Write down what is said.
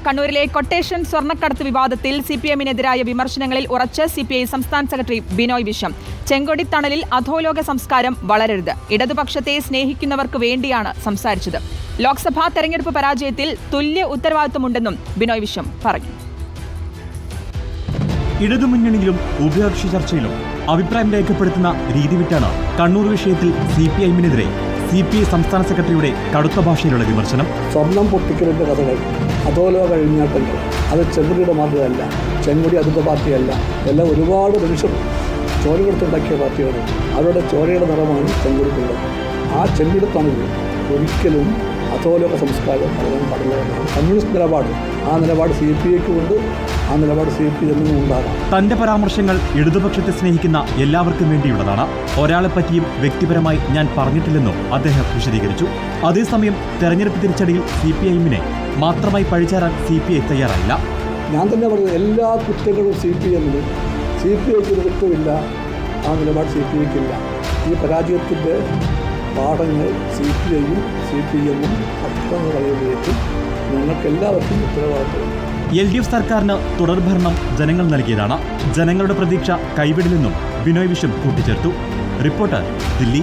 കണ്ണൂരിലെ കൊട്ടേഷൻ സ്വർണ്ണക്കടത്ത് വിവാദത്തിൽ സിപിഎമ്മിനെതിരായ വിമർശനങ്ങളിൽ ഉറച്ച് സിപിഐ സംസ്ഥാന സെക്രട്ടറി ബിനോയ് വിശ്വം. ചെങ്കൊടി തണലിൽ അധോലോക സംസ്കാരം വളരരുത്, ഇടതുപക്ഷത്തെ സ്നേഹിക്കുന്നവർക്ക് വേണ്ടിയാണ് സംസാരിച്ചത്. ലോക്സഭാ തെരഞ്ഞെടുപ്പ് പരാജയത്തിൽ തുല്യ ഉത്തരവാദിത്തമുണ്ടെന്നും ബിനോയ് വിശ്വം പറഞ്ഞു. ഇടതുമുന്നണിയിലും ഉഭയകക്ഷി ചർച്ചയിലും അഭിപ്രായം രേഖപ്പെടുത്തുന്ന രീതി വിട്ടാണ് കണ്ണൂർ വിഷയത്തിൽ സിപിഐഎമ്മിനെതിരെ സിപിഐ സംസ്ഥാന സെക്രട്ടറിയുടെ കടുത്ത ഭാഷയിലുള്ള വിമർശനം. സ്വർണം പൊട്ടിക്കലിൻ്റെ കഥകൾ, അധോലോക കഴിഞ്ഞാട്ടങ്ങൾ, അത് ചെങ്കുടിയുടെ മാതൃകയല്ല, ചെങ്കുടി അതിൻ്റെ പാർട്ടിയല്ല. എല്ലാം ഒരുപാട് മനുഷ്യർ ചോര കൊടുത്തുണ്ടാക്കിയ പാർട്ടിയാണ്. അവരുടെ ചോരയുടെ നിറമാണ് ചെങ്കുടിക്കുള്ളത്. ആ ചെങ്കുടി തണലിൽ ഒരിക്കലും അധോലോക സംസ്കാരം പറയാൻ പാടില്ല. കമ്മ്യൂണിസ്റ്റ് നിലപാട്, ആ നിലപാട് CPIക്കുമുണ്ട്, ആ നിലപാട് CPIഎമ്മിനും ഉണ്ടാകാം. തന്റെ പരാമർശങ്ങൾ ഇടതുപക്ഷത്തെ സ്നേഹിക്കുന്ന എല്ലാവർക്കും വേണ്ടിയുള്ളതാണ്. ഒരാളെ പറ്റിയും വ്യക്തിപരമായി ഞാൻ പറഞ്ഞിട്ടില്ലെന്നും അദ്ദേഹം വിശദീകരിച്ചു. അതേസമയം തെരഞ്ഞെടുപ്പ് തിരിച്ചടിയിൽ CPIഎമ്മിനെ മാത്രമായി പഴിചാരാൻ CPI തയ്യാറായില്ല. ഞാൻ തന്നെ പറഞ്ഞത് എല്ലാ കുറ്റങ്ങളും CPIഎമ്മിന്, CPIക്ക് ഒരു കുറ്റമില്ല. ആ നിലപാട് CPIക്കില്ല. ഈ പരാജയത്തിൻ്റെ പാഠങ്ങൾ CPIയും CPIഎമ്മും പത്തെന്ന് പറയുമ്പോഴേക്കും ഞങ്ങൾക്കെല്ലാവർക്കും ഉത്തരവാദിത്തമുണ്ട്. LDF സർക്കാരിന് തുടർഭരണം ജനങ്ങൾ നൽകിയതാണ്. ജനങ്ങളുടെ പ്രതീക്ഷ കൈവിടില്ലെന്നും ബിനോയ് വിശ്വം കൂട്ടിച്ചേർത്തു. റിപ്പോർട്ടർ, ദില്ലി.